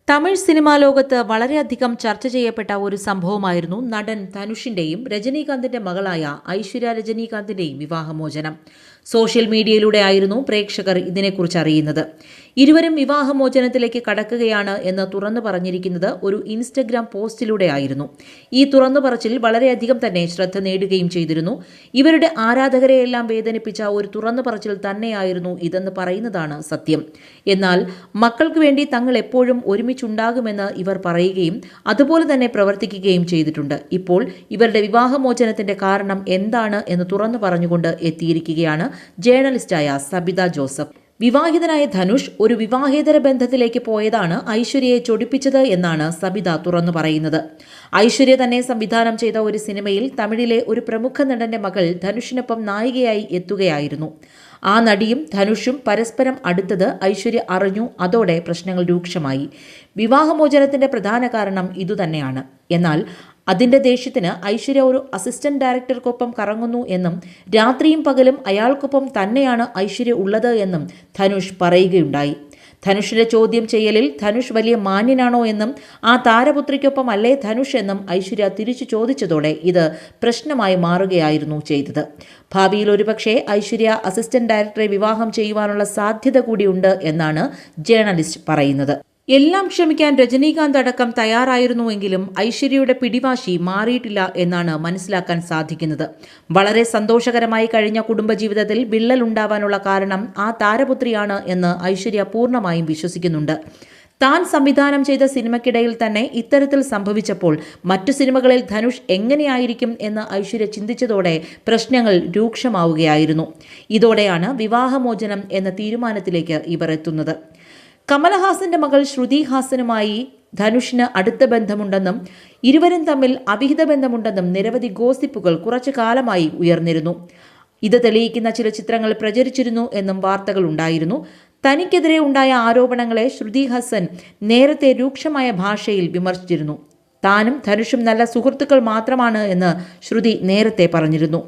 Tamil cinema ലോകത്ത് വളരെയധികം ചർച്ച ചെയ്യപ്പെട്ട ഒരു സംഭവമായിരുന്നു നടൻ ധനുഷിന്റെയും രജനീകാന്തിന്റെ മകളായ ഐശ്വര്യ രജനീകാന്തിന്റെയും വിവാഹമോചനം. സോഷ്യൽ മീഡിയയിലൂടെ ആയിരുന്നു പ്രേക്ഷകർ ഇതിനെക്കുറിച്ച് അറിയുന്നത്. ഇരുവരും വിവാഹമോചനത്തിലേക്ക് കടക്കുകയാണ് എന്ന് തുറന്നു പറഞ്ഞിരിക്കുന്നത് ഒരു ഇൻസ്റ്റഗ്രാം പോസ്റ്റിലൂടെ ആയിരുന്നു. ഈ തുറന്നു പറച്ചിൽ വളരെയധികം തന്നെ ശ്രദ്ധ നേടുകയും ചെയ്തിരുന്നു. ഇവരുടെ ആരാധകരെയെല്ലാം വേദനിപ്പിച്ച ഒരു തുറന്നു പറച്ചിൽ തന്നെയായിരുന്നു ഇതെന്ന് പറയുന്നതാണ് സത്യം. എന്നാൽ മക്കൾക്ക് വേണ്ടി തങ്ങൾ എപ്പോഴും ഒരുമിച്ചുണ്ടാകുമെന്ന് ഇവർ പറയുകയും അതുപോലെ തന്നെ പ്രവർത്തിക്കുകയും ചെയ്തിട്ടുണ്ട്. ഇപ്പോൾ ഇവരുടെ വിവാഹമോചനത്തിന്റെ കാരണം എന്താണ് എന്ന് തുറന്നു പറഞ്ഞുകൊണ്ട് എത്തിയിരിക്കുകയാണ് ജേർണലിസ്റ്റായ സബിത ജോസഫ്. വിവാഹിതനായ ധനുഷ് ഒരു വിവാഹേതര ബന്ധത്തിലേക്ക് പോയതാണ് ഐശ്വര്യയെ ചൊടിപ്പിച്ചത് എന്നാണ് സബിത തുറന്നു പറയുന്നത്. ഐശ്വര്യ തന്നെ സംവിധാനം ചെയ്ത ഒരു സിനിമയിൽ തമിഴിലെ ഒരു പ്രമുഖ നടന്റെ മകൾ ധനുഷിനൊപ്പം നായികയായി എത്തുകയായിരുന്നു. ആ നടിയും ധനുഷും പരസ്പരം അടുത്തത് ഐശ്വര്യ അറിഞ്ഞു. അതോടെ പ്രശ്നങ്ങൾ രൂക്ഷമായി. വിവാഹമോചനത്തിന്റെ പ്രധാന കാരണം ഇതുതന്നെയാണ്. എന്നാൽ അതിന്റെ ദേഷ്യത്തിന് ഐശ്വര്യ ഒരു അസിസ്റ്റന്റ് ഡയറക്ടർക്കൊപ്പം കറങ്ങുന്നു എന്നും രാത്രിയും പകലും അയാൾക്കൊപ്പം തന്നെയാണ് ഐശ്വര്യ ഉള്ളത് എന്നും ധനുഷ് പറയുകയുണ്ടായി. ധനുഷിന്റെ ചോദ്യം ചെയ്യലിൽ ധനുഷ് വലിയ മാന്യനാണോ എന്നും ആ താരപുത്രിക്കൊപ്പം അല്ലേ ധനുഷ് എന്നും ഐശ്വര്യ തിരിച്ചു ചോദിച്ചതോടെ ഇത് പ്രശ്നമായി മാറുകയായിരുന്നു ചെയ്തത്. ഭാവിയിൽ ഒരുപക്ഷെ ഐശ്വര്യ അസിസ്റ്റന്റ് ഡയറക്ടറെ വിവാഹം ചെയ്യുവാനുള്ള സാധ്യത കൂടിയുണ്ട് എന്നാണ് ജേർണലിസ്റ്റ് പറയുന്നത്. എല്ലാം ക്ഷമിക്കാൻ രജനീകാന്ത് അടക്കം തയ്യാറായിരുന്നുവെങ്കിലും ഐശ്വര്യയുടെ പിടിവാശി മാറിയിട്ടില്ല എന്നാണ് മനസ്സിലാക്കാൻ സാധിക്കുന്നത്. വളരെ സന്തോഷകരമായി കഴിഞ്ഞ കുടുംബജീവിതത്തിൽ വിള്ളൽ ഉണ്ടാവാനുള്ള കാരണം ആ താരപുത്രിയാണ് എന്ന് ഐശ്വര്യ പൂർണ്ണമായും വിശ്വസിക്കുന്നുണ്ട്. താൻ സംവിധാനം ചെയ്ത സിനിമയ്ക്കിടയിൽ തന്നെ ഇത്തരത്തിൽ സംഭവിച്ചപ്പോൾ മറ്റു സിനിമകളിൽ ധനുഷ് എങ്ങനെയായിരിക്കും എന്ന് ഐശ്വര്യ ചിന്തിച്ചതോടെ പ്രശ്നങ്ങൾ രൂക്ഷമാവുകയായിരുന്നു. ഇതോടെയാണ് വിവാഹമോചനം എന്ന തീരുമാനത്തിലേക്ക് ഇവർ എത്തുന്നത്. കമലഹാസന്റെ മകൾ ശ്രുതി ഹാസനുമായി ധനുഷിന് അടുത്ത ബന്ധമുണ്ടെന്നും ഇരുവരും തമ്മിൽ അവിഹിത ബന്ധമുണ്ടെന്നും നിരവധി ഗോസിപ്പുകൾ കുറച്ചു കാലമായി ഉയർന്നിരുന്നു. ഇത് തെളിയിക്കുന്ന ചില ചിത്രങ്ങൾ പ്രചരിച്ചിരുന്നു എന്നും വാർത്തകൾ ഉണ്ടായിരുന്നു. തനിക്കെതിരെ ഉണ്ടായ ആരോപണങ്ങളെ ശ്രുതി ഹാസൻ നേരത്തെ രൂക്ഷമായ ഭാഷയിൽ വിമർശിച്ചിരുന്നു. താനും ധനുഷും നല്ല സുഹൃത്തുക്കൾ മാത്രമാണ് എന്ന് ശ്രുതി നേരത്തെ പറഞ്ഞിരുന്നു.